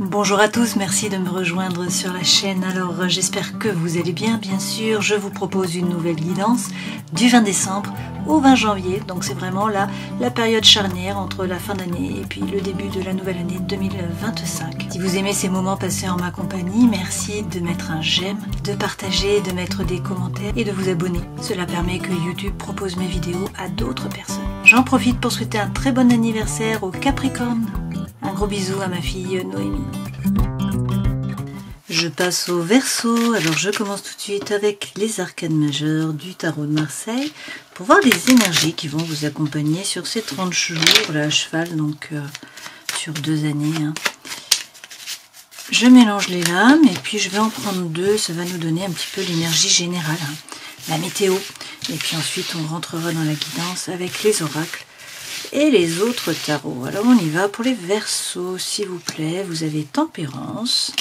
Bonjour à tous, merci de me rejoindre sur la chaîne. Alors j'espère que vous allez bien sûr. Je vous propose une nouvelle guidance du 20 décembre au 20 janvier. Donc c'est vraiment là la période charnière entre la fin d'année et puis le début de la nouvelle année 2025. Si vous aimez ces moments passés en ma compagnie, merci de mettre un j'aime, de partager, de mettre des commentaires et de vous abonner. Cela permet que YouTube propose mes vidéos à d'autres personnes. J'en profite pour souhaiter un très bon anniversaire aux Capricornes. Un gros bisou à ma fille Noémie. Je passe au Verseau. Alors je commence tout de suite avec les arcanes majeures du tarot de Marseille pour voir les énergies qui vont vous accompagner sur ces 30 jours là, à cheval, donc sur 2 années. Je mélange les lames et puis je vais en prendre 2. Ça va nous donner un petit peu l'énergie générale, la météo. Et puis ensuite on rentrera dans la guidance avec les oracles et les autres tarots. Alors on y va pour les Verseaux, s'il vous plaît. Vous avez Tempérance,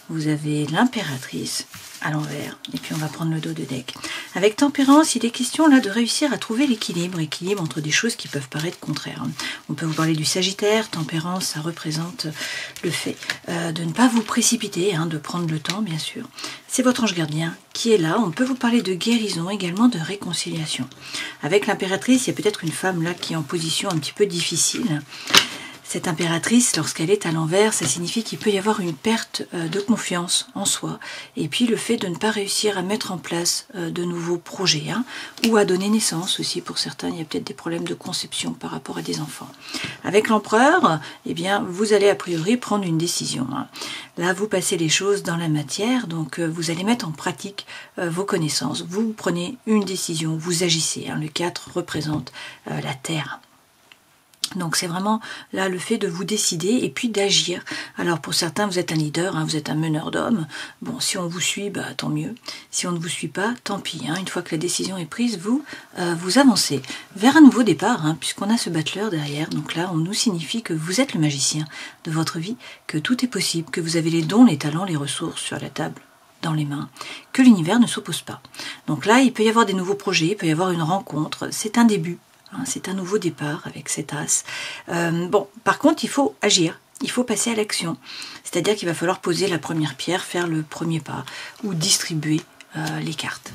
vous avez l'Impératrice à l'envers, et puis on va prendre le dos de deck. Avec Tempérance, il est question là de réussir à trouver l'équilibre entre des choses qui peuvent paraître contraires. On peut vous parler du Sagittaire. Tempérance, ça représente le fait de ne pas vous précipiter, de prendre le temps bien sûr. C'est votre ange gardien qui est là. On peut vous parler de guérison, également de réconciliation. Avec l'Impératrice, il y a peut-être une femme là qui est en position un petit peu difficile. Cette impératrice, lorsqu'elle est à l'envers, ça signifie qu'il peut y avoir une perte de confiance en soi. Et puis le fait de ne pas réussir à mettre en place de nouveaux projets, ou à donner naissance aussi. Pour certains, il y a peut-être des problèmes de conception par rapport à des enfants. Avec l'empereur, eh bien, vous allez a priori prendre une décision. Là, vous passez les choses dans la matière, donc vous allez mettre en pratique vos connaissances. Vous prenez une décision, vous agissez. Le 4 représente la terre. Donc c'est vraiment là le fait de vous décider et puis d'agir. Alors pour certains vous êtes un leader, vous êtes un meneur d'hommes. Bon, si on vous suit, tant mieux. Si on ne vous suit pas, tant pis. Une fois que la décision est prise, vous avancez vers un nouveau départ, puisqu'on a ce battleur derrière. Donc là on nous signifie que vous êtes le magicien de votre vie, que tout est possible, que vous avez les dons, les talents, les ressources sur la table, dans les mains, que l'univers ne s'oppose pas. Donc là il peut y avoir des nouveaux projets, il peut y avoir une rencontre, c'est un début. C'est un nouveau départ avec cet as. Par contre, il faut agir, il faut passer à l'action. C'est-à-dire qu'il va falloir poser la première pierre, faire le premier pas ou distribuer les cartes.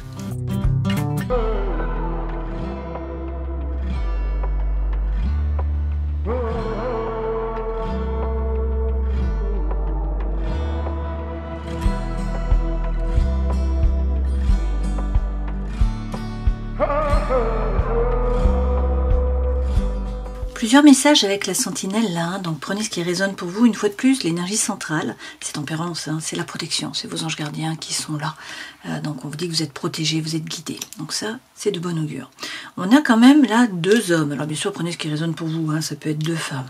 Plusieurs messages avec la sentinelle là, donc prenez ce qui résonne pour vous. Une fois de plus, l'énergie centrale, c'est Tempérance, c'est la protection, c'est vos anges gardiens qui sont là. Donc on vous dit que vous êtes protégés, vous êtes guidés. Donc ça, c'est de bon augure. On a quand même là 2 hommes. Alors bien sûr, prenez ce qui résonne pour vous, ça peut être 2 femmes.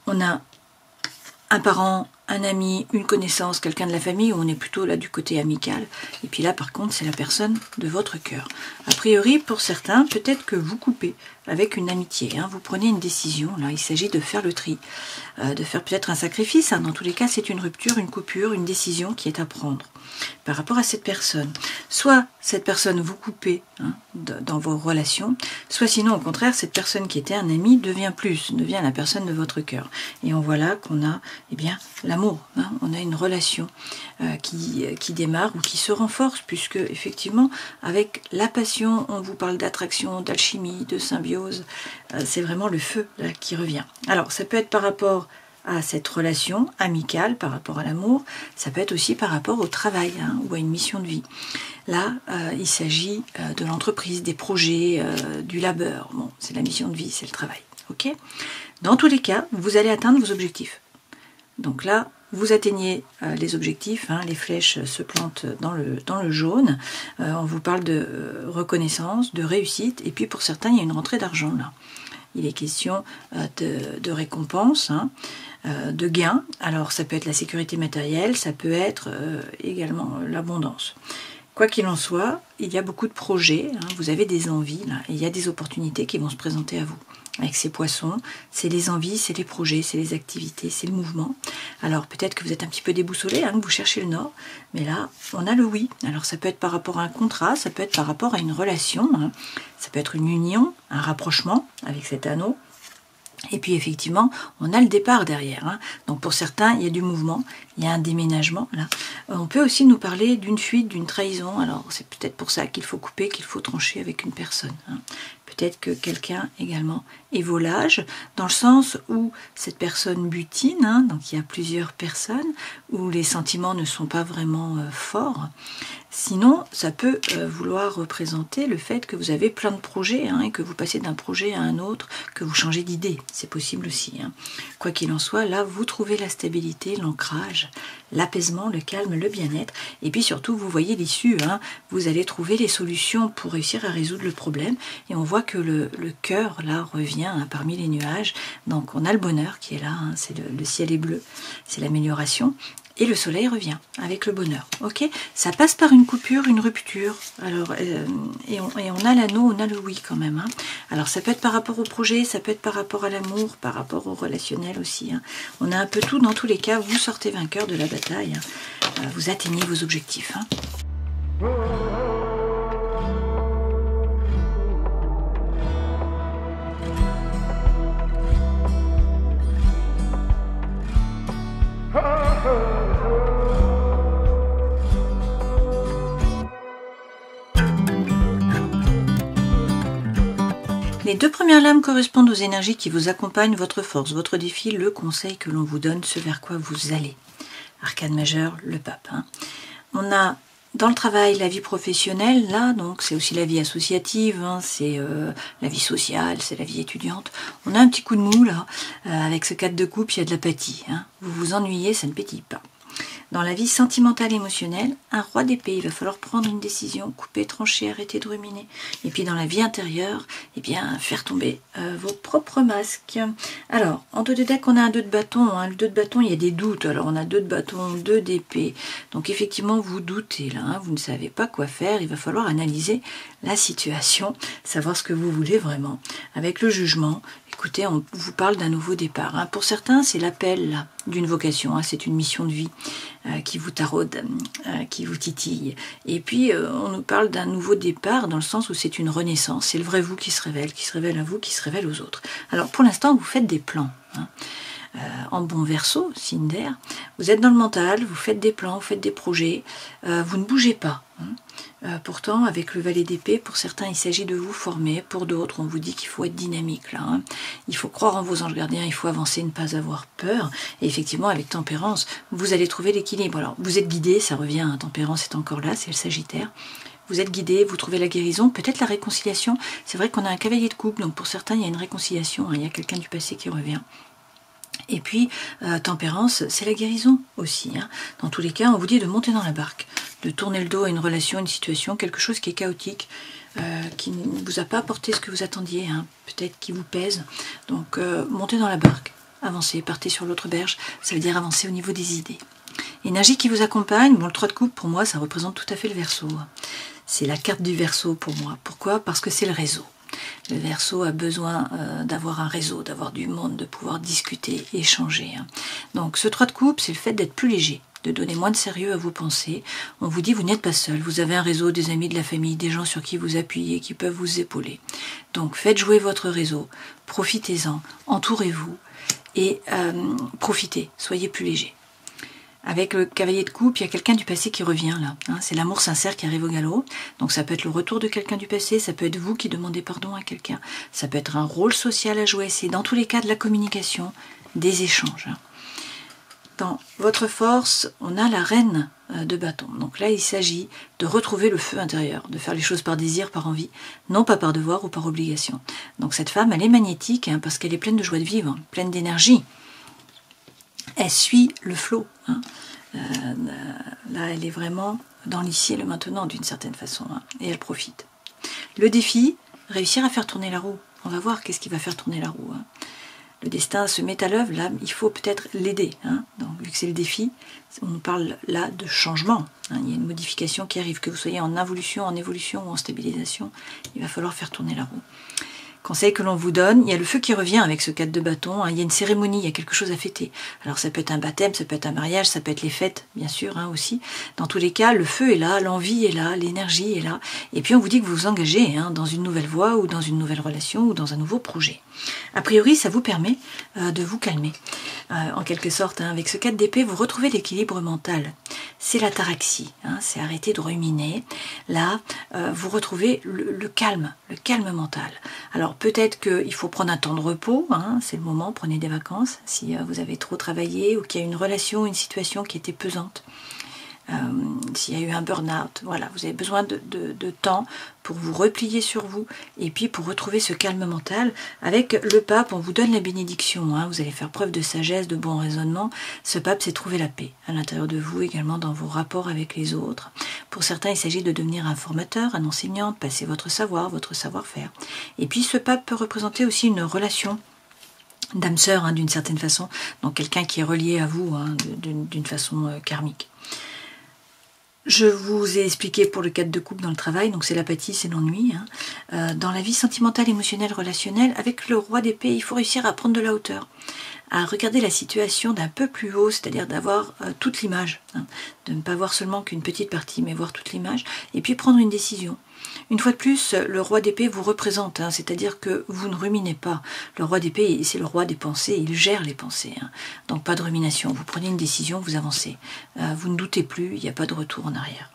On a un parent, un ami, une connaissance, quelqu'un de la famille, où on est plutôt là du côté amical. Et puis là, par contre, c'est la personne de votre cœur. A priori, pour certains, peut-être que vous coupez avec une amitié. Vous prenez une décision. Là, il s'agit de faire le tri, de faire peut-être un sacrifice. Dans tous les cas, c'est une rupture, une coupure, une décision qui est à prendre par rapport à cette personne. Soit cette personne vous coupez dans vos relations, soit sinon au contraire cette personne qui était un ami devient la personne de votre cœur. Et on voit là qu'on a l'amour, on a une relation qui démarre ou qui se renforce, puisque effectivement avec la passion on vous parle d'attraction, d'alchimie, de symbiose, c'est vraiment le feu là qui revient. Alors ça peut être par rapport à cette relation amicale, par rapport à l'amour, ça peut être aussi par rapport au travail ou à une mission de vie. Là, il s'agit de l'entreprise, des projets, du labeur. Bon, c'est la mission de vie, c'est le travail. Ok ? Dans tous les cas, vous allez atteindre vos objectifs. Donc là, vous atteignez les objectifs, les flèches se plantent dans le jaune. On vous parle de reconnaissance, de réussite, et puis pour certains, il y a une rentrée d'argent là. Il est question de récompense, de gains. Alors ça peut être la sécurité matérielle, ça peut être également l'abondance. Quoi qu'il en soit, il y a beaucoup de projets, vous avez des envies, là, et il y a des opportunités qui vont se présenter à vous. Avec ces poissons, c'est les envies, c'est les projets, c'est les activités, c'est le mouvement. Alors peut-être que vous êtes un petit peu déboussolé, que vous cherchez le nord, mais là, on a le oui. Alors ça peut être par rapport à un contrat, ça peut être par rapport à une relation, ça peut être une union, un rapprochement avec cet anneau. Et puis effectivement, on a le départ derrière. Hein. Donc pour certains, il y a du mouvement, il y a un déménagement. Là. On peut aussi nous parler d'une fuite, d'une trahison. Alors c'est peut-être pour ça qu'il faut couper, qu'il faut trancher avec une personne. Hein. Peut-être que quelqu'un également est volage, dans le sens où cette personne butine, hein, donc il y a plusieurs personnes, où les sentiments ne sont pas vraiment forts. Sinon, ça peut vouloir représenter le fait que vous avez plein de projets hein, et que vous passez d'un projet à un autre, que vous changez d'idée. C'est possible aussi. Hein. Quoi qu'il en soit, là, vous trouvez la stabilité, l'ancrage, l'apaisement, le calme, le bien-être. Et puis surtout, vous voyez l'issue. Hein. Vous allez trouver les solutions pour réussir à résoudre le problème. Et on voit que le cœur, là, revient hein, parmi les nuages. Donc, on a le bonheur qui est là. Hein. C'est le ciel est bleu. C'est l'amélioration. Et le soleil revient avec le bonheur. Ok, ça passe par une coupure, une rupture. Alors, et on a l'anneau, on a le oui quand même. Hein. Alors, ça peut être par rapport au projet, ça peut être par rapport à l'amour, par rapport au relationnel aussi. Hein. On a un peu tout. Dans tous les cas, vous sortez vainqueur de la bataille. Hein. Vous atteignez vos objectifs. Hein. Les deux premières lames correspondent aux énergies qui vous accompagnent, votre force, votre défi, le conseil que l'on vous donne, ce vers quoi vous allez. Arcane majeur, le pape. Hein. On a dans le travail la vie professionnelle, là, donc c'est aussi la vie associative, hein, c'est la vie sociale, c'est la vie étudiante. On a un petit coup de mou là, avec ce 4 de coupe, il y a de l'apathie. Hein. Vous vous ennuyez, ça ne pétille pas. Dans la vie sentimentale émotionnelle, un roi d'épée, il va falloir prendre une décision, couper, trancher, arrêter de ruminer. Et puis dans la vie intérieure, eh bien, faire tomber vos propres masques. Alors, en 2 de deck, on a un 2 de bâton. Hein. Le 2 de bâton, il y a des doutes. Alors, on a 2 de bâton, 2 d'épée. Donc, effectivement, vous doutez là. Hein. Vous ne savez pas quoi faire. Il va falloir analyser la situation, savoir ce que vous voulez vraiment. Avec le jugement, écoutez, on vous parle d'un nouveau départ. Hein. Pour certains, c'est l'appel d'une vocation. Hein. C'est une mission de vie qui vous taraude, qui vous titille. Et puis, on nous parle d'un nouveau départ dans le sens où c'est une renaissance. C'est le vrai vous qui se révèle à vous, qui se révèle aux autres. Alors, pour l'instant, vous faites des plans. Hein. En bon verso, signe d'air, vous êtes dans le mental, vous faites des plans, vous faites des projets, vous ne bougez pas. Hein. Pourtant, avec le valet d'épée, pour certains, il s'agit de vous former. Pour d'autres, on vous dit qu'il faut être dynamique. Là, hein. Il faut croire en vos anges gardiens, il faut avancer, ne pas avoir peur. Et effectivement, avec tempérance, vous allez trouver l'équilibre. Alors, vous êtes guidé, ça revient, hein, tempérance est encore là, c'est le Sagittaire. Vous êtes guidé, vous trouvez la guérison, peut-être la réconciliation. C'est vrai qu'on a un cavalier de coupe, donc pour certains, il y a une réconciliation. Hein. Il y a quelqu'un du passé qui revient. Et puis, tempérance, c'est la guérison aussi. Hein. Dans tous les cas, on vous dit de monter dans la barque, de tourner le dos à une relation, une situation, quelque chose qui est chaotique, qui ne vous a pas apporté ce que vous attendiez, hein, peut-être qui vous pèse. Donc, montez dans la barque, avancez, partez sur l'autre berge, ça veut dire avancer au niveau des idées. Énergie qui vous accompagne, bon, le 3 de coupe, pour moi, ça représente tout à fait le Verseau. C'est la carte du Verseau pour moi. Pourquoi ? Parce que c'est le réseau. Le Verseau a besoin d'avoir un réseau, d'avoir du monde, de pouvoir discuter, échanger. Hein. Donc ce 3 de coupe, c'est le fait d'être plus léger, de donner moins de sérieux à vos pensées. On vous dit, vous n'êtes pas seul, vous avez un réseau, des amis, de la famille, des gens sur qui vous appuyez, qui peuvent vous épauler. Donc faites jouer votre réseau, profitez-en, entourez-vous et profitez, soyez plus léger. Avec le cavalier de coupe, il y a quelqu'un du passé qui revient là. Hein, c'est l'amour sincère qui arrive au galop. Donc ça peut être le retour de quelqu'un du passé, ça peut être vous qui demandez pardon à quelqu'un. Ça peut être un rôle social à jouer. C'est dans tous les cas de la communication, des échanges. Hein. Dans votre force, on a la reine de bâton. Donc là, il s'agit de retrouver le feu intérieur, de faire les choses par désir, par envie, non pas par devoir ou par obligation. Donc cette femme, elle est magnétique hein, parce qu'elle est pleine de joie de vivre, pleine d'énergie. Elle suit le flot. Hein. Là, elle est vraiment dans l'ici et le maintenant d'une certaine façon. Hein, et elle profite. Le défi, réussir à faire tourner la roue. On va voir qu'est-ce qui va faire tourner la roue. Hein. Le destin se met à l'œuvre. Là, il faut peut-être l'aider. Hein. Donc, vu que c'est le défi, on nous parle là de changement. Hein. Il y a une modification qui arrive. Que vous soyez en involution, en évolution ou en stabilisation, il va falloir faire tourner la roue. conseil que l'on vous donne, il y a le feu qui revient avec ce 4 de bâton, hein, il y a une cérémonie, il y a quelque chose à fêter. Alors ça peut être un baptême, ça peut être un mariage, ça peut être les fêtes, bien sûr, hein, aussi. Dans tous les cas, le feu est là, l'envie est là, l'énergie est là. Et puis on vous dit que vous vous engagez hein, dans une nouvelle voie ou dans une nouvelle relation ou dans un nouveau projet. A priori, ça vous permet de vous calmer. En quelque sorte, hein, avec ce 4 d'épée, vous retrouvez l'équilibre mental. C'est l'ataraxie, hein, c'est arrêter de ruminer. Là, vous retrouvez le calme mental. Alors peut-être qu'il faut prendre un temps de repos, hein, c'est le moment, prenez des vacances si vous avez trop travaillé ou qu'il y a une relation, une situation qui était pesante. S'il y a eu un burn-out, voilà, vous avez besoin de temps pour vous replier sur vous et puis pour retrouver ce calme mental. Avec le pape, on vous donne la bénédiction, hein, vous allez faire preuve de sagesse, de bon raisonnement. Ce pape, c'est trouver la paix à l'intérieur de vous, également dans vos rapports avec les autres. Pour certains, il s'agit de devenir un formateur, un enseignant, de passer votre savoir, votre savoir-faire. Et puis ce pape peut représenter aussi une relation d'âme sœur, hein, d'une certaine façon, donc quelqu'un qui est relié à vous hein, d'une façon karmique. Je vous ai expliqué pour le 4 de coupe dans le travail, donc c'est l'apathie, c'est l'ennui. Hein. Dans la vie sentimentale, émotionnelle, relationnelle, avec le roi d'épée, il faut réussir à prendre de la hauteur, à regarder la situation d'un peu plus haut, c'est-à-dire d'avoir toute l'image, hein, de ne pas voir seulement qu'une petite partie, mais voir toute l'image, et puis prendre une décision. Une fois de plus, le roi d'épée vous représente, hein, c'est-à-dire que vous ne ruminez pas. Le roi d'épée, c'est le roi des pensées, il gère les pensées. Hein. Donc pas de rumination, vous prenez une décision, vous avancez. Vous ne doutez plus, il n'y a pas de retour en arrière.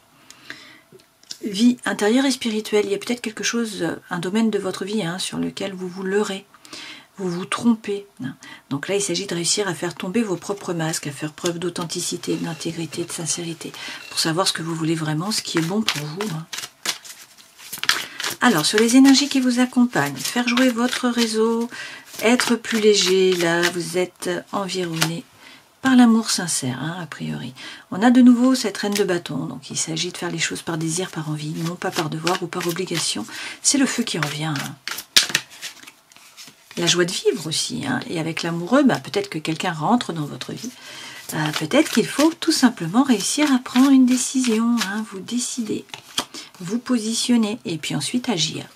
Vie intérieure et spirituelle, il y a peut-être quelque chose, un domaine de votre vie hein, sur lequel vous vous leurrez. Vous vous trompez. Hein. Donc là, il s'agit de réussir à faire tomber vos propres masques, à faire preuve d'authenticité, d'intégrité, de sincérité, pour savoir ce que vous voulez vraiment, ce qui est bon pour vous. Hein. Alors, sur les énergies qui vous accompagnent, faire jouer votre réseau, être plus léger, là, vous êtes environné par l'amour sincère, hein, a priori. On a de nouveau cette reine de bâton, donc il s'agit de faire les choses par désir, par envie, non pas par devoir ou par obligation. C'est le feu qui revient. Hein. La joie de vivre aussi, hein. Et avec l'amoureux, bah, peut-être que quelqu'un rentre dans votre vie. Peut-être qu'il faut tout simplement réussir à prendre une décision, hein, vous décidez, vous positionnez et puis ensuite agir.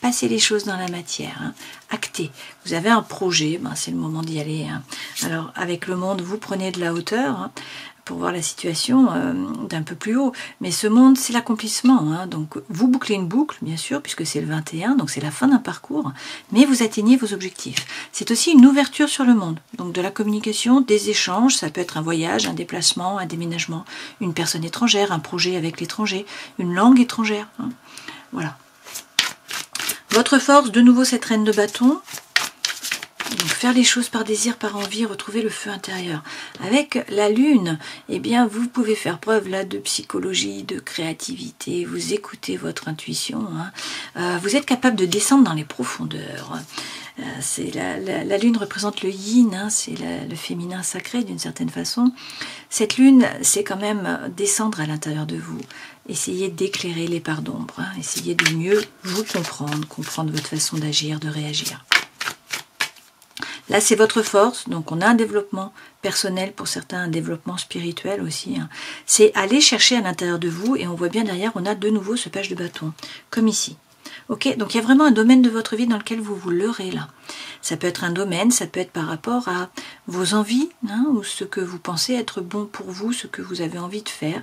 Passez les choses dans la matière, hein. Actez. Vous avez un projet, ben, c'est le moment d'y aller. Hein. Alors avec le monde, vous prenez de la hauteur hein, pour voir la situation d'un peu plus haut. Mais ce monde, c'est l'accomplissement. Hein. Donc vous bouclez une boucle, bien sûr, puisque c'est le 21, donc c'est la fin d'un parcours, mais vous atteignez vos objectifs. C'est aussi une ouverture sur le monde, donc de la communication, des échanges, ça peut être un voyage, un déplacement, un déménagement, une personne étrangère, un projet avec l'étranger, une langue étrangère. Hein. Voilà. Votre force, de nouveau cette reine de bâton. Donc faire les choses par désir, par envie, retrouver le feu intérieur. Avec la lune, eh bien vous pouvez faire preuve là de psychologie, de créativité, vous écoutez votre intuition. Hein. Vous êtes capable de descendre dans les profondeurs. La lune représente le yin, hein, c'est le féminin sacré d'une certaine façon. Cette lune, c'est quand même descendre à l'intérieur de vous. Essayez d'éclairer les parts d'ombre, hein, essayez de mieux vous comprendre votre façon d'agir, de réagir. Là, c'est votre force, donc on a un développement personnel, pour certains un développement spirituel aussi. Hein. C'est aller chercher à l'intérieur de vous, et on voit bien derrière, on a de nouveau ce page de bâton, comme ici. Ok, donc il y a vraiment un domaine de votre vie dans lequel vous vous leurrez là. Ça peut être un domaine, ça peut être par rapport à vos envies, hein, ou ce que vous pensez être bon pour vous, ce que vous avez envie de faire.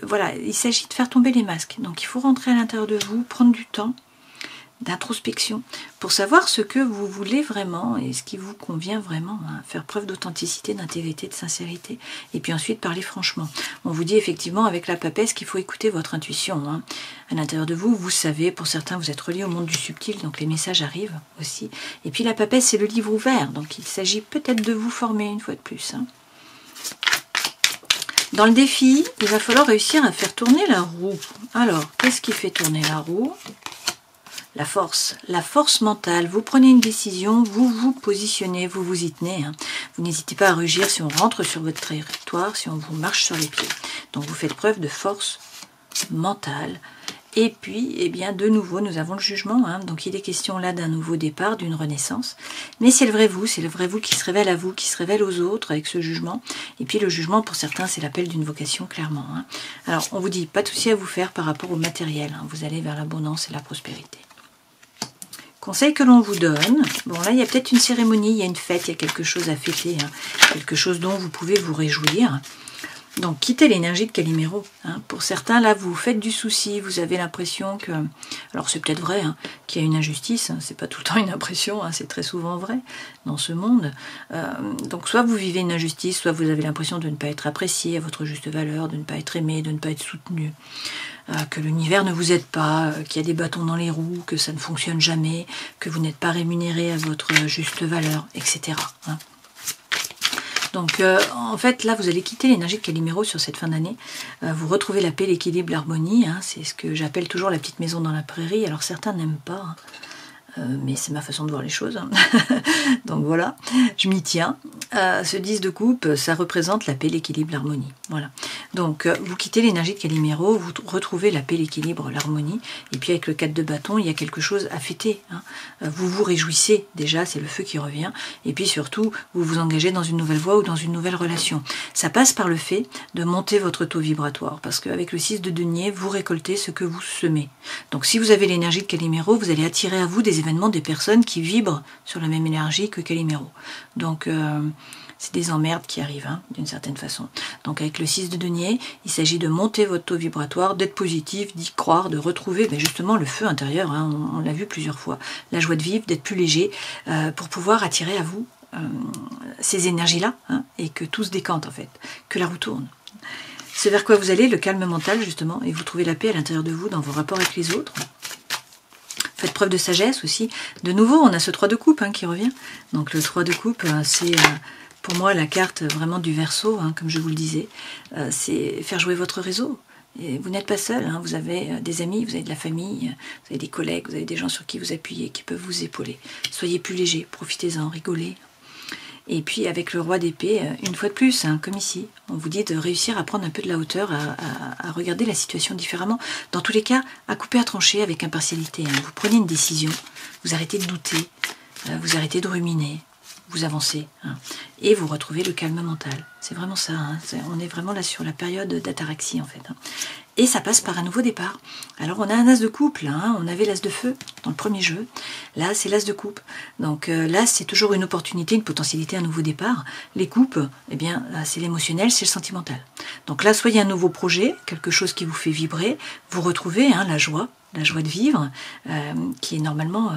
Voilà, il s'agit de faire tomber les masques. Donc il faut rentrer à l'intérieur de vous, prendre du temps d'introspection pour savoir ce que vous voulez vraiment et ce qui vous convient vraiment, hein. Faire preuve d'authenticité, d'intégrité, de sincérité et puis ensuite parler franchement. On vous dit effectivement avec la papesse qu'il faut écouter votre intuition, hein. À l'intérieur de vous, vous savez, pour certains vous êtes reliés au monde du subtil, donc les messages arrivent aussi. Et puis la papesse, c'est le livre ouvert, donc il s'agit peut-être de vous former une fois de plus, hein. Dans le défi, il va falloir réussir à faire tourner la roue. Alors, qu'est-ce qui fait tourner la roue ? La force mentale, vous prenez une décision, vous vous positionnez, vous vous y tenez. Hein. Vous n'hésitez pas à rugir si on rentre sur votre territoire, si on vous marche sur les pieds. Donc vous faites preuve de force mentale. Et puis, eh bien, de nouveau, nous avons le jugement. Hein. Donc il est question là d'un nouveau départ, d'une renaissance. Mais c'est le vrai vous qui se révèle à vous, qui se révèle aux autres avec ce jugement. Et puis le jugement, pour certains, c'est l'appel d'une vocation, clairement. Hein. Alors, on vous dit, pas de souci à vous faire par rapport au matériel. Hein. Vous allez vers l'abondance et la prospérité. Conseil que l'on vous donne, bon là il y a peut-être une cérémonie, il y a une fête, il y a quelque chose à fêter, hein, quelque chose dont vous pouvez vous réjouir. Donc quittez l'énergie de Calimero. Hein. Pour certains, là, vous faites du souci, vous avez l'impression que... Alors c'est peut-être vrai, hein, qu'il y a une injustice, hein, c'est pas tout le temps une impression, hein, c'est très souvent vrai dans ce monde. Donc soit vous vivez une injustice, soit vous avez l'impression de ne pas être apprécié à votre juste valeur, de ne pas être aimé, de ne pas être soutenu. Que l'univers ne vous aide pas, qu'il y a des bâtons dans les roues, que ça ne fonctionne jamais, que vous n'êtes pas rémunéré à votre juste valeur, etc. Hein. Donc en fait là vous allez quitter l'énergie de Calimero sur cette fin d'année, vous retrouvez la paix, l'équilibre, l'harmonie, hein, c'est ce que j'appelle toujours la petite maison dans la prairie, alors certains n'aiment pas, hein, mais c'est ma façon de voir les choses, hein. Donc voilà, je m'y tiens. Ce 10 de coupe, ça représente la paix, l'équilibre, l'harmonie, voilà. Donc vous quittez l'énergie de Calimero, vous retrouvez la paix, l'équilibre, l'harmonie, et puis avec le 4 de bâton, il y a quelque chose à fêter, hein. Vous vous réjouissez, déjà, c'est le feu qui revient, et puis surtout, vous vous engagez dans une nouvelle voie ou dans une nouvelle relation. Ça passe par le fait de monter votre taux vibratoire, parce qu'avec le 6 de denier, vous récoltez ce que vous semez. Donc si vous avez l'énergie de Calimero, vous allez attirer à vous des événements, des personnes qui vibrent sur la même énergie que Calimero. Donc c'est des emmerdes qui arrivent, hein, d'une certaine façon. Donc avec le 6 de denier, il s'agit de monter votre taux vibratoire, d'être positif, d'y croire, de retrouver justement le feu intérieur, hein, on l'a vu plusieurs fois, la joie de vivre, d'être plus léger, pour pouvoir attirer à vous ces énergies-là, hein, et que tout se décante en fait, que la roue tourne. C'est vers quoi vous allez, le calme mental justement, et vous trouvez la paix à l'intérieur de vous, dans vos rapports avec les autres. Faites preuve de sagesse aussi. De nouveau, on a ce 3 de coupe, hein, qui revient. Donc le 3 de coupe, c'est... pour moi, la carte vraiment du Verseau, hein, comme je vous le disais, c'est faire jouer votre réseau. Et vous n'êtes pas seul, hein, vous avez des amis, vous avez de la famille, vous avez des collègues, vous avez des gens sur qui vous appuyez, qui peuvent vous épauler. Soyez plus léger, profitez-en, rigolez. Et puis avec le roi d'épée, une fois de plus, hein, comme ici, on vous dit de réussir à prendre un peu de la hauteur, à regarder la situation différemment. Dans tous les cas, à couper, à trancher avec impartialité. Hein. Vous prenez une décision, vous arrêtez de douter, vous arrêtez de ruminer, vous avancez, hein, et vous retrouvez le calme mental. C'est vraiment ça, hein, on est vraiment là sur la période d'ataraxie en fait. Hein. Et ça passe par un nouveau départ. Alors on a un as de coupe, là, hein, on avait l'as de feu dans le premier jeu, là c'est l'as de coupe. Donc là c'est toujours une opportunité, une potentialité, un nouveau départ. Les coupes, eh bien c'est l'émotionnel, c'est le sentimental. Donc là soit il y a un nouveau projet, quelque chose qui vous fait vibrer, vous retrouvez, hein, la joie de vivre, qui est normalement...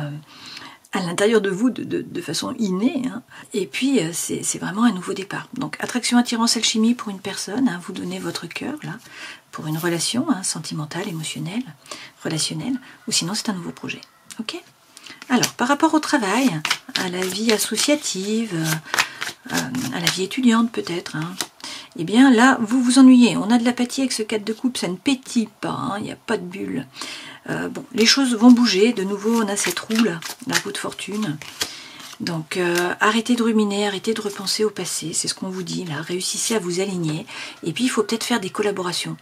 à l'intérieur de vous de façon innée, hein. Et puis c'est vraiment un nouveau départ. Donc attraction, attirance, alchimie pour une personne, hein, vous donnez votre cœur là, pour une relation, hein, sentimentale, émotionnelle, relationnelle, ou sinon c'est un nouveau projet. Ok ? Alors par rapport au travail, à la vie associative, à la vie étudiante peut-être, hein, eh bien là vous vous ennuyez, on a de l'apathie avec ce 4 de coupe, ça ne pétille pas, hein, il n'y a pas de bulle. Bon, les choses vont bouger, de nouveau on a cette roue là, la roue de fortune. Donc arrêtez de ruminer, arrêtez de repenser au passé, c'est ce qu'on vous dit là, réussissez à vous aligner, et puis il faut peut-être faire des collaborations,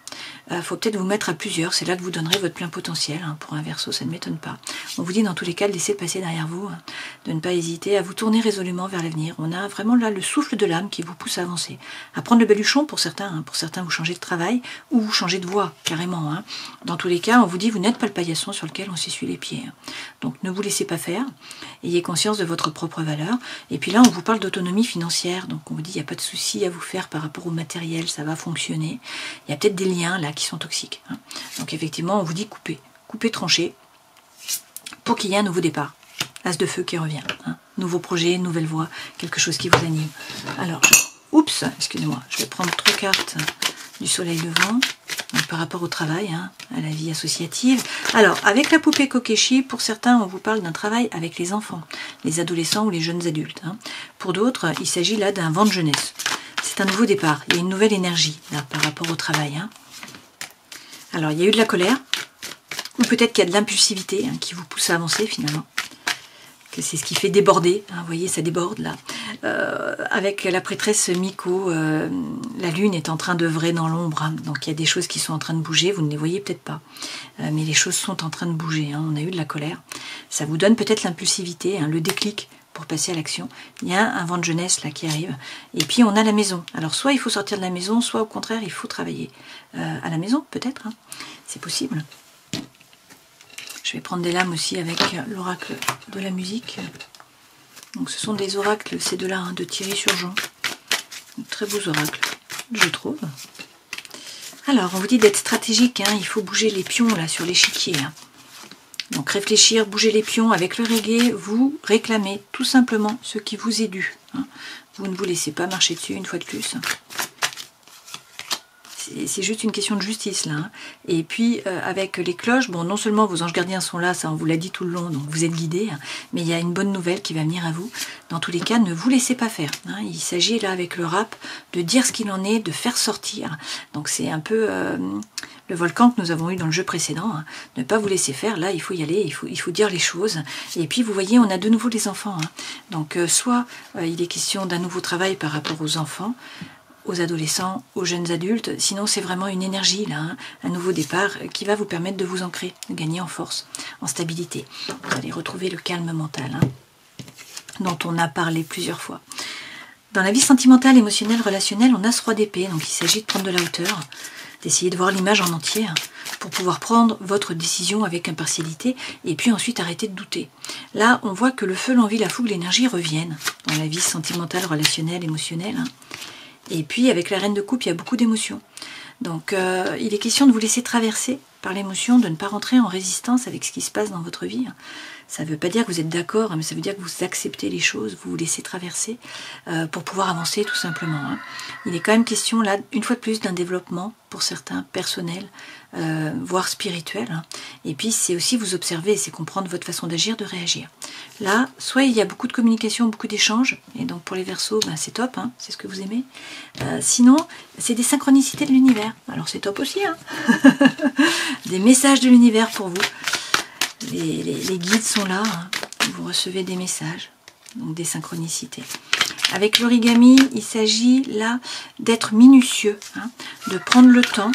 il faut peut-être vous mettre à plusieurs, c'est là que vous donnerez votre plein potentiel, hein, pour un Verseau, ça ne m'étonne pas. On vous dit dans tous les cas de laisser passer derrière vous, hein, de ne pas hésiter à vous tourner résolument vers l'avenir, on a vraiment là le souffle de l'âme qui vous pousse à avancer, à prendre le baluchon pour certains, hein, vous changez de travail, ou vous changez de voie, carrément, hein. Dans tous les cas, on vous dit vous n'êtes pas le paillasson sur lequel on s'essuie les pieds, hein. Donc ne vous laissez pas faire, ayez conscience de votre propre valeur. Et puis là, on vous parle d'autonomie financière. Donc on vous dit, il n'y a pas de souci à vous faire par rapport au matériel, ça va fonctionner. Il y a peut-être des liens là qui sont toxiques, hein. Donc effectivement, on vous dit couper, trancher, pour qu'il y ait un nouveau départ. As de feu qui revient, hein. Nouveau projet, nouvelle voie, quelque chose qui vous anime. Alors, oups, excusez-moi, je vais prendre 3 cartes du soleil levant. Donc, par rapport au travail, hein, à la vie associative. Alors, avec la poupée Kokeshi, pour certains, on vous parle d'un travail avec les enfants, les adolescents ou les jeunes adultes, hein. Pour d'autres, il s'agit là d'un vent de jeunesse. C'est un nouveau départ, il y a une nouvelle énergie là, par rapport au travail, hein. Alors, il y a eu de la colère, ou peut-être qu'il y a de l'impulsivité, hein, qui vous pousse à avancer finalement. Que c'est ce qui fait déborder, hein, vous voyez, ça déborde là. Avec la prêtresse Miko, la lune est en train d'œuvrer dans l'ombre, hein, donc il y a des choses qui sont en train de bouger, vous ne les voyez peut-être pas, mais les choses sont en train de bouger, hein, on a eu de la colère, ça vous donne peut-être l'impulsivité, hein, le déclic pour passer à l'action. Il y a un vent de jeunesse là qui arrive, et puis on a la maison. Alors soit il faut sortir de la maison, soit au contraire il faut travailler à la maison peut-être, hein, c'est possible. Je Je vais prendre des lames aussi avec l'oracle de la musique. Donc ce sont des oracles, ces deux-là, hein, de Thierry Surgeon. Très beaux oracles, je trouve. Alors, on vous dit d'être stratégique, hein, il faut bouger les pions là sur l'échiquier. Donc réfléchir, bouger les pions avec le reggae, vous réclamez tout simplement ce qui vous est dû. Hein. Vous ne vous laissez pas marcher dessus une fois de plus. C'est juste une question de justice là. Hein. Et puis avec les cloches, bon, non seulement vos anges gardiens sont là, ça on vous l'a dit tout le long, donc vous êtes guidés, hein, mais il y a une bonne nouvelle qui va venir à vous. Dans tous les cas, ne vous laissez pas faire. Hein. Il s'agit là avec le rap de dire ce qu'il en est, de faire sortir. Donc c'est un peu le volcan que nous avons eu dans le jeu précédent. Hein. Ne pas vous laisser faire, là il faut y aller, il faut dire les choses. Et puis vous voyez, on a de nouveau les enfants. Hein. Donc soit il est question d'un nouveau travail par rapport aux enfants, aux adolescents, aux jeunes adultes, sinon c'est vraiment une énergie là, hein, un nouveau départ qui va vous permettre de vous ancrer, de gagner en force, en stabilité. Vous allez retrouver le calme mental, hein, dont on a parlé plusieurs fois. Dans la vie sentimentale, émotionnelle, relationnelle, on a ce roi d'épée, donc il s'agit de prendre de la hauteur, d'essayer de voir l'image en entier, hein, pour pouvoir prendre votre décision avec impartialité, et puis ensuite arrêter de douter. Là, on voit que le feu, l'envie, la fougue, l'énergie reviennent dans la vie sentimentale, relationnelle, émotionnelle, hein. Et puis avec la reine de coupe, il y a beaucoup d'émotions. Donc il est question de vous laisser traverser par l'émotion, de ne pas rentrer en résistance avec ce qui se passe dans votre vie. Ça ne veut pas dire que vous êtes d'accord, mais ça veut dire que vous acceptez les choses, vous vous laissez traverser pour pouvoir avancer tout simplement. Hein. Il est quand même question là, une fois de plus, d'un développement pour certains personnel, voire spirituel. Hein. Et puis c'est aussi vous observer, c'est comprendre votre façon d'agir, de réagir. Là, soit il y a beaucoup de communication, beaucoup d'échanges, et donc pour les Verseaux, ben, c'est top, hein, c'est ce que vous aimez. Sinon, c'est des synchronicités de l'univers. Alors c'est top aussi, hein. Des messages de l'univers pour vous. Les guides sont là, hein. Vous recevez des messages, donc des synchronicités. Avec l'origami, il s'agit là d'être minutieux, hein, de prendre le temps.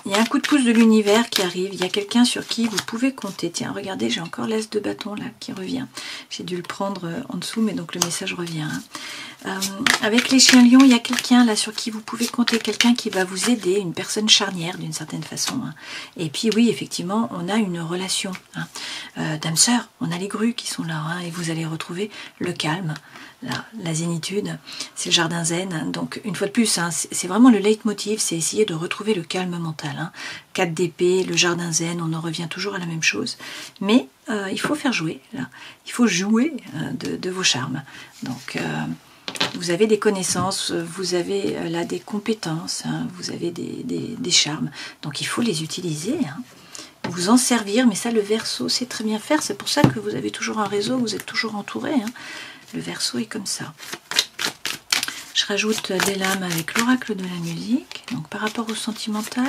Il y a un coup de pouce de l'univers qui arrive, il y a quelqu'un sur qui vous pouvez compter. Tiens, regardez, j'ai encore l'as de bâton là qui revient. J'ai dû le prendre en dessous, mais donc le message revient. Hein. Avec les chiens lions, il y a quelqu'un là sur qui vous pouvez compter, quelqu'un qui va vous aider, une personne charnière d'une certaine façon. Hein. Et puis oui, effectivement, on a une relation hein, d'âme sœur, on a les grues qui sont là, hein, et vous allez retrouver le calme, la zénitude, c'est le jardin zen. Donc une fois de plus, hein, c'est vraiment le leitmotiv, c'est essayer de retrouver le calme mental. Hein. 4 d'épée, le jardin zen, on en revient toujours à la même chose. Mais il faut faire jouer, là. Il faut jouer de vos charmes. Donc vous avez des connaissances, vous avez là des compétences, hein, vous avez des charmes. Donc il faut les utiliser, hein. Vous en servir, mais ça le Verseau sait très bien faire. C'est pour ça que vous avez toujours un réseau, vous êtes toujours entouré. Hein. Le Verseau est comme ça. Je rajoute des lames avec l'oracle de la musique. Donc par rapport au sentimental,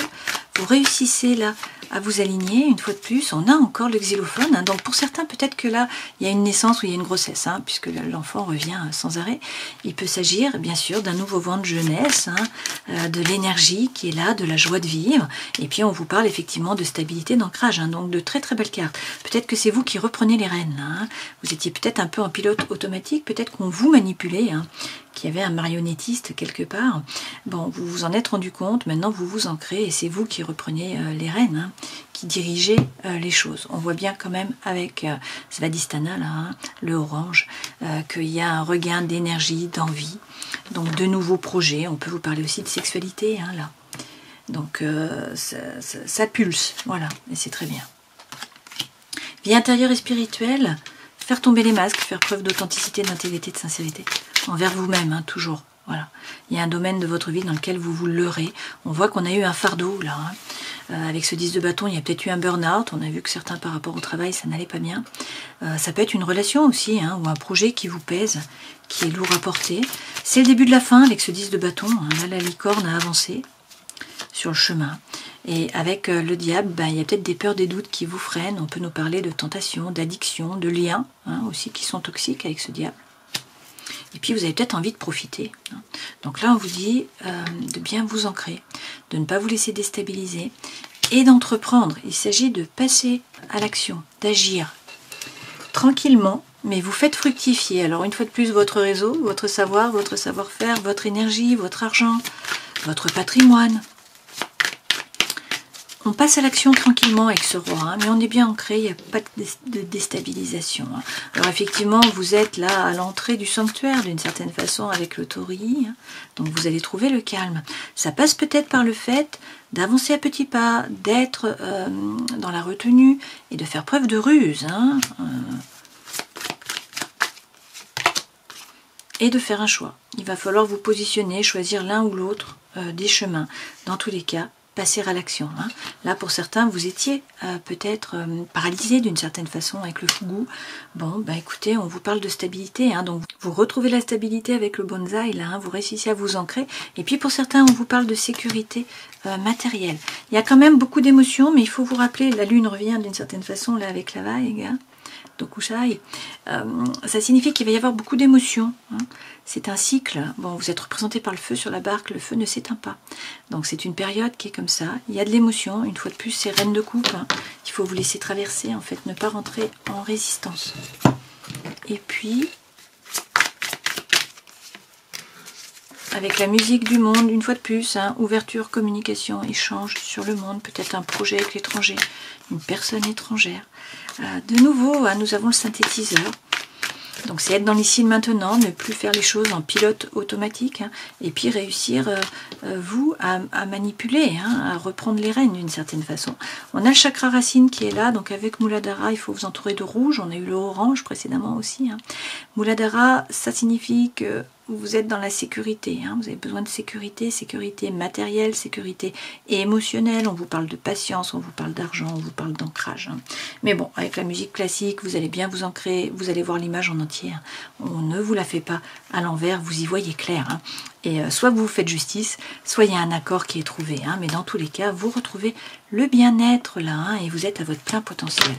vous réussissez là à vous aligner une fois de plus. On a encore le xylophone. Hein. Donc pour certains, peut-être que là, il y a une naissance ou il y a une grossesse, hein, puisque l'enfant revient sans arrêt. Il peut s'agir bien sûr d'un nouveau vent de jeunesse, hein, de l'énergie qui est là, de la joie de vivre. Et puis on vous parle effectivement de stabilité, d'ancrage. Hein, donc de très très belles cartes. Peut-être que c'est vous qui reprenez les rênes. Là, hein. Vous étiez peut-être un peu en pilote automatique. Peut-être qu'on vous manipulait. Hein, qu'il y avait un marionnettiste quelque part. Bon, vous vous en êtes rendu compte, maintenant vous vous ancrez et c'est vous qui reprenez les rênes, hein, qui dirigez les choses. On voit bien quand même avec Svadhisthana, là, hein, le orange, qu'il y a un regain d'énergie, d'envie, donc de nouveaux projets. On peut vous parler aussi de sexualité, hein, là. Donc ça pulse, voilà, et c'est très bien. Vie intérieure et spirituelle, faire tomber les masques, faire preuve d'authenticité, d'intégrité, de sincérité envers vous-même, hein, toujours. Voilà. Il y a un domaine de votre vie dans lequel vous vous leurrez. On voit qu'on a eu un fardeau là. Hein. Avec ce 10 de bâton, il y a peut-être eu un burn-out. On a vu que certains, par rapport au travail, ça n'allait pas bien. Ça peut être une relation aussi, hein, ou un projet qui vous pèse, qui est lourd à porter. C'est le début de la fin avec ce 10 de bâton. Hein. Là, la licorne a avancé sur le chemin. Et avec le diable, ben, il y a peut-être des peurs, des doutes qui vous freinent. On peut nous parler de tentation, d'addiction, de liens, hein, aussi qui sont toxiques avec ce diable. Et puis vous avez peut-être envie de profiter. Hein. Donc là on vous dit de bien vous ancrer, de ne pas vous laisser déstabiliser et d'entreprendre. Il s'agit de passer à l'action, d'agir tranquillement, mais vous faites fructifier. Alors une fois de plus votre réseau, votre savoir, votre savoir-faire, votre énergie, votre argent, votre patrimoine. On passe à l'action tranquillement avec ce roi, hein, mais on est bien ancré, il n'y a pas de déstabilisation. Hein. Alors effectivement, vous êtes là à l'entrée du sanctuaire d'une certaine façon avec le taurille, hein, donc vous allez trouver le calme. Ça passe peut-être par le fait d'avancer à petits pas, d'être dans la retenue et de faire preuve de ruse. Hein, et de faire un choix. Il va falloir vous positionner, choisir l'un ou l'autre des chemins. Dans tous les cas, passer à l'action. Hein. Là, pour certains, vous étiez peut-être paralysé d'une certaine façon avec le fougou. Bon, bah écoutez, on vous parle de stabilité. Hein, donc, vous retrouvez la stabilité avec le bonsaï, là, hein, vous réussissez à vous ancrer. Et puis, pour certains, on vous parle de sécurité matérielle. Il y a quand même beaucoup d'émotions, mais il faut vous rappeler, la lune revient d'une certaine façon, là, avec la vague. Hein. Dokushai, ça signifie qu'il va y avoir beaucoup d'émotions. Hein. C'est un cycle. Bon, vous êtes représenté par le feu sur la barque, le feu ne s'éteint pas. Donc c'est une période qui est comme ça. Il y a de l'émotion. Une fois de plus, c'est reine de coupe. Hein. Il faut vous laisser traverser, en fait, ne pas rentrer en résistance. Et puis, avec la musique du monde, une fois de plus, hein, ouverture, communication, échange sur le monde, peut-être un projet avec l'étranger, une personne étrangère. De nouveau, hein, nous avons le synthétiseur. Donc c'est être dans l'ici et maintenant, ne plus faire les choses en pilote automatique, hein, et puis réussir, vous, à manipuler, hein, à reprendre les rênes d'une certaine façon. On a le chakra racine qui est là, donc avec Muladhara, il faut vous entourer de rouge. On a eu le orange précédemment aussi. Hein. Muladhara, ça signifie que vous êtes dans la sécurité, hein, vous avez besoin de sécurité, sécurité matérielle, sécurité émotionnelle, on vous parle de patience, on vous parle d'argent, on vous parle d'ancrage. Hein. Mais bon, avec la musique classique, vous allez bien vous ancrer, vous allez voir l'image en entier. Hein. On ne vous la fait pas à l'envers, vous y voyez clair. Hein. Et soit vous vous faites justice, soit il y a un accord qui est trouvé. Hein. Mais dans tous les cas, vous retrouvez le bien-être là, hein, et vous êtes à votre plein potentiel.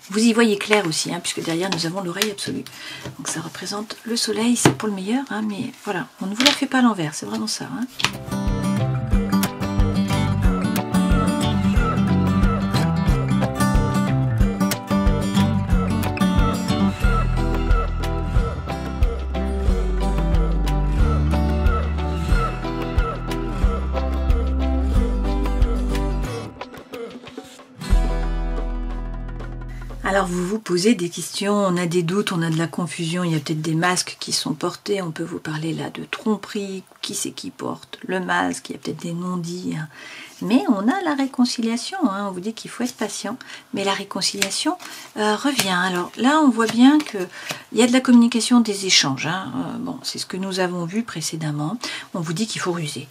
Vous y voyez clair aussi, hein, puisque derrière nous avons l'oreille absolue. Donc ça représente le soleil, c'est pour le meilleur, hein, mais voilà, on ne vous la fait pas à l'envers, c'est vraiment ça. Hein. Alors vous vous posez des questions, on a des doutes, on a de la confusion, il y a peut-être des masques qui sont portés, on peut vous parler là de tromperie, qui c'est qui porte le masque, il y a peut-être des non-dits, hein. Mais on a la réconciliation, hein. On vous dit qu'il faut être patient, mais la réconciliation revient. Alors là on voit bien qu'il y a de la communication, des échanges, hein. Bon, c'est ce que nous avons vu précédemment, on vous dit qu'il faut ruser.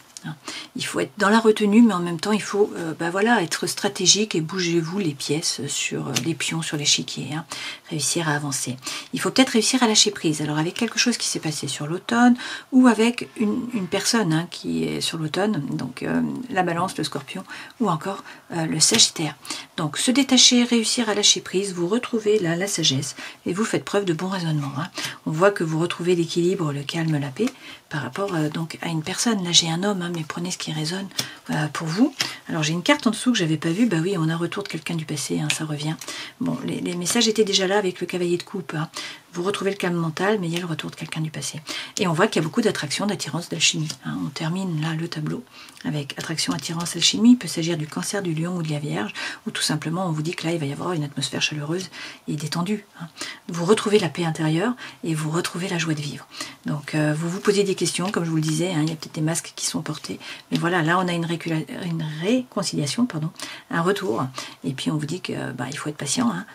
Il faut être dans la retenue, mais en même temps, il faut voilà, être stratégique et bougez-vous les pièces sur les pions sur l'échiquier, hein, réussir à avancer. Il faut peut-être réussir à lâcher prise. Alors avec quelque chose qui s'est passé sur l'automne ou avec une personne, hein, qui est sur l'automne, donc la balance, le scorpion ou encore le sagittaire. Donc se détacher, réussir à lâcher prise, vous retrouvez là la sagesse et vous faites preuve de bon raisonnement. Hein. On voit que vous retrouvez l'équilibre, le calme, la paix par rapport donc à une personne. Là j'ai un homme, hein, mais prenez ce qui résonne pour vous. Alors j'ai une carte en dessous que j'avais pas vue, bah oui, on a retour de quelqu'un du passé, hein, ça revient. Bon, les messages étaient déjà là avec le cavalier de coupe. Hein. Vous retrouvez le calme mental, mais il y a le retour de quelqu'un du passé. Et on voit qu'il y a beaucoup d'attraction, d'attirance, d'alchimie. Hein. On termine là le tableau avec attraction, attirance, alchimie. Il peut s'agir du cancer, du lion ou de la vierge, ou tout simplement on vous dit que là il va y avoir une atmosphère chaleureuse et détendue. Hein. Vous retrouvez la paix intérieure et vous retrouvez la joie de vivre. Donc vous vous posez des questions, comme je vous le disais, hein, il y a peut-être des masques qui sont portés, mais voilà, là on a une réconciliation, pardon, un retour, et puis on vous dit que il faut être patient. Hein.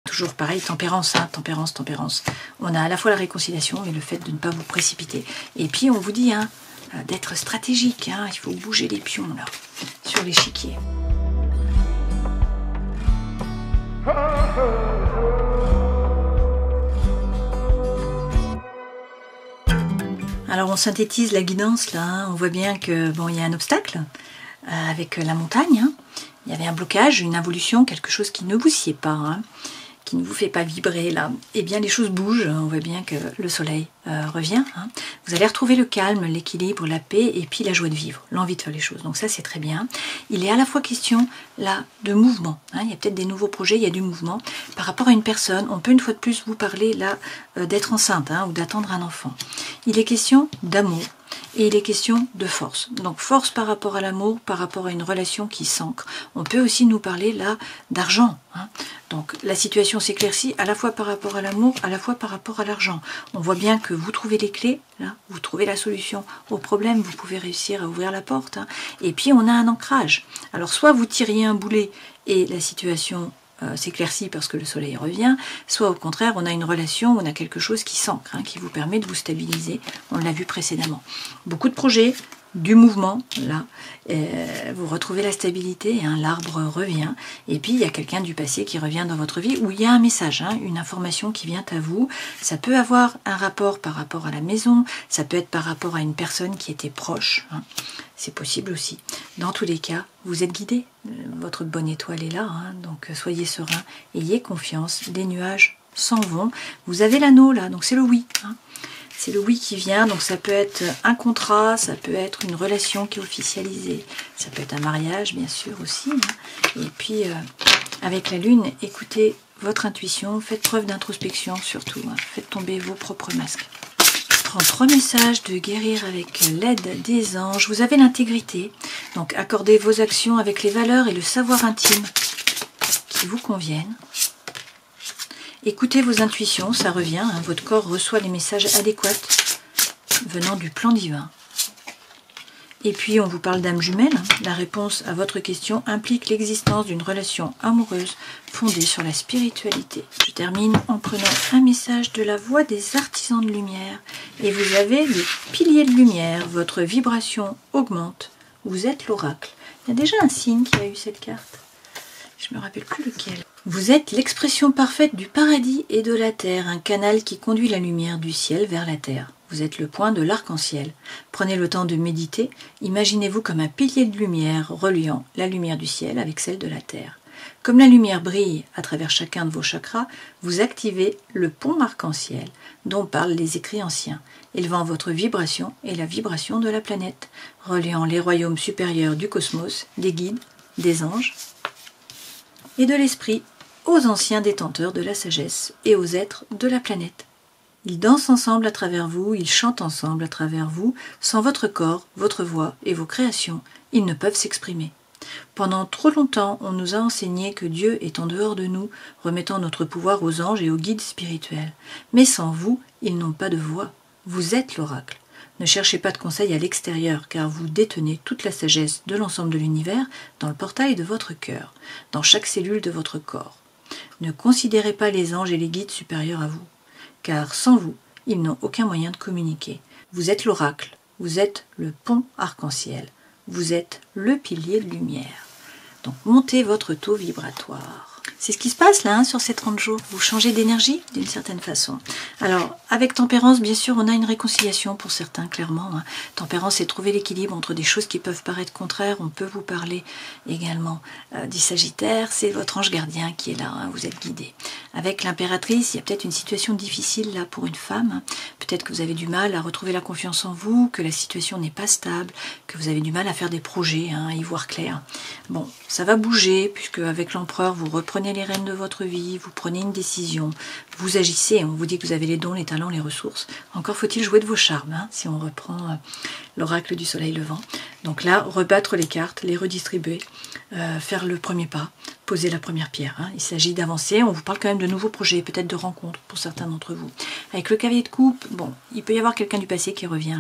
Toujours pareil, tempérance, hein, tempérance. On a à la fois la réconciliation, mais le fait de ne pas vous précipiter. Et puis on vous dit, hein, d'être stratégique, hein, il faut bouger les pions là, sur l'échiquier. Alors on synthétise la guidance là, hein, on voit bien que bon, il y a un obstacle avec la montagne, hein. Il y avait un blocage, une involution, quelque chose qui ne vous sied pas, hein, qui ne vous fait pas vibrer là. Eh bien les choses bougent, on voit bien que le soleil revient. Hein. Vous allez retrouver le calme, l'équilibre, la paix et puis la joie de vivre, l'envie de faire les choses. Donc ça c'est très bien. Il est à la fois question là de mouvement. Hein. Il y a peut-être des nouveaux projets, il y a du mouvement. Par rapport à une personne, on peut une fois de plus vous parler là d'être enceinte, hein, ou d'attendre un enfant. il est question d'amour et il est question de force. Donc force par rapport à l'amour, par rapport à une relation qui s'ancre. On peut aussi nous parler là d'argent. Donc la situation s'éclaircit à la fois par rapport à l'amour, à la fois par rapport à l'argent. On voit bien que vous trouvez les clés, là, vous trouvez la solution au problème, vous pouvez réussir à ouvrir la porte. Et puis on a un ancrage. Alors soit vous tiriez un boulet et la situation s'éclaircit parce que le soleil revient, soit au contraire on a une relation, on a quelque chose qui s'ancre, qui vous permet de vous stabiliser, on l'a vu précédemment. Beaucoup de projets, du mouvement, là, vous retrouvez la stabilité, l'arbre revient, et puis il y a quelqu'un du passé qui revient dans votre vie, où il y a un message, une information qui vient à vous, ça peut avoir un rapport par rapport à la maison, ça peut être par rapport à une personne qui était proche, c'est possible aussi. Dans tous les cas, vous êtes guidé, votre bonne étoile est là, donc soyez serein, ayez confiance, les nuages s'en vont, vous avez l'anneau là, donc c'est le oui, c'est le oui qui vient, donc ça peut être un contrat, ça peut être une relation qui est officialisée, ça peut être un mariage bien sûr aussi. Et puis avec la lune, écoutez votre intuition, faites preuve d'introspection surtout, faites tomber vos propres masques. Je prends 3 messages de guérir avec l'aide des anges. Vous avez l'intégrité, donc accordez vos actions avec les valeurs et le savoir intime qui vous conviennent. Écoutez vos intuitions, ça revient, votre corps reçoit les messages adéquats venant du plan divin. Et puis on vous parle d'âme jumelle, la réponse à votre question implique l'existence d'une relation amoureuse fondée sur la spiritualité. Je termine en prenant un message de la voix des artisans de lumière. Et vous avez le pilier de lumière, votre vibration augmente, vous êtes l'oracle. Il y a déjà un signe qui a eu cette carte, je ne me rappelle plus lequel. Vous êtes l'expression parfaite du paradis et de la terre, un canal qui conduit la lumière du ciel vers la terre. Vous êtes le point de l'arc-en-ciel. Prenez le temps de méditer, imaginez-vous comme un pilier de lumière reliant la lumière du ciel avec celle de la terre. Comme la lumière brille à travers chacun de vos chakras, vous activez le pont arc-en-ciel dont parlent les écrits anciens, élevant votre vibration et la vibration de la planète, reliant les royaumes supérieurs du cosmos, des guides, des anges et de l'esprit aux anciens détenteurs de la sagesse et aux êtres de la planète. Ils dansent ensemble à travers vous, ils chantent ensemble à travers vous. Sans votre corps, votre voix et vos créations, ils ne peuvent s'exprimer. Pendant trop longtemps, on nous a enseigné que Dieu est en dehors de nous, remettant notre pouvoir aux anges et aux guides spirituels. Mais sans vous, ils n'ont pas de voix. Vous êtes l'oracle. Ne cherchez pas de conseils à l'extérieur, car vous détenez toute la sagesse de l'ensemble de l'univers dans le portail de votre cœur, dans chaque cellule de votre corps. Ne considérez pas les anges et les guides supérieurs à vous, car sans vous, ils n'ont aucun moyen de communiquer. Vous êtes l'oracle, vous êtes le pont arc-en-ciel, vous êtes le pilier de lumière. Donc montez votre taux vibratoire. C'est ce qui se passe là sur ces 30 jours. Vous changez d'énergie d'une certaine façon. Alors, avec tempérance, bien sûr, on a une réconciliation pour certains, clairement. Tempérance, c'est trouver l'équilibre entre des choses qui peuvent paraître contraires. On peut vous parler également du Sagittaire. C'est votre ange gardien qui est là. Vous êtes guidé. Avec l'impératrice, il y a peut-être une situation difficile là pour une femme. Peut-être que vous avez du mal à retrouver la confiance en vous, que la situation n'est pas stable, que vous avez du mal à faire des projets, à y voir clair. Bon, ça va bouger, puisque avec l'empereur, vous reprenez les rênes de votre vie, vous prenez une décision, vous agissez, on vous dit que vous avez les dons, les talents, les ressources. Encore faut-il jouer de vos charmes, si on reprend l'oracle du soleil levant. Donc là, rebattre les cartes, les redistribuer, faire le premier pas, poser la première pierre. Il s'agit d'avancer, on vous parle quand même de nouveaux projets, peut-être de rencontres pour certains d'entre vous. Avec le cavalier de coupe, bon, il peut y avoir quelqu'un du passé qui revient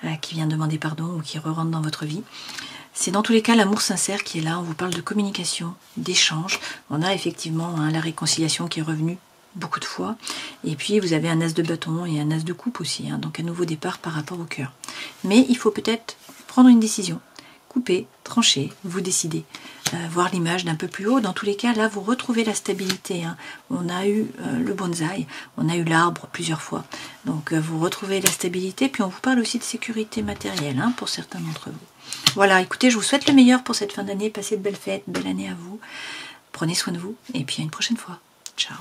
là, qui vient demander pardon ou qui re-rentre dans votre vie. C'est dans tous les cas l'amour sincère qui est là, on vous parle de communication, d'échange. On a effectivement la réconciliation qui est revenue beaucoup de fois. Et puis vous avez un as de bâton et un as de coupe aussi, donc un nouveau départ par rapport au cœur. Mais il faut peut-être prendre une décision, couper, trancher, vous décider, voir l'image d'un peu plus haut. Dans tous les cas, là vous retrouvez la stabilité. On a eu le bonsaï, on a eu l'arbre plusieurs fois. Donc vous retrouvez la stabilité, puis on vous parle aussi de sécurité matérielle pour certains d'entre vous. Voilà, écoutez, je vous souhaite le meilleur pour cette fin d'année. Passez de belles fêtes, belle année à vous. Prenez soin de vous et puis à une prochaine fois. Ciao.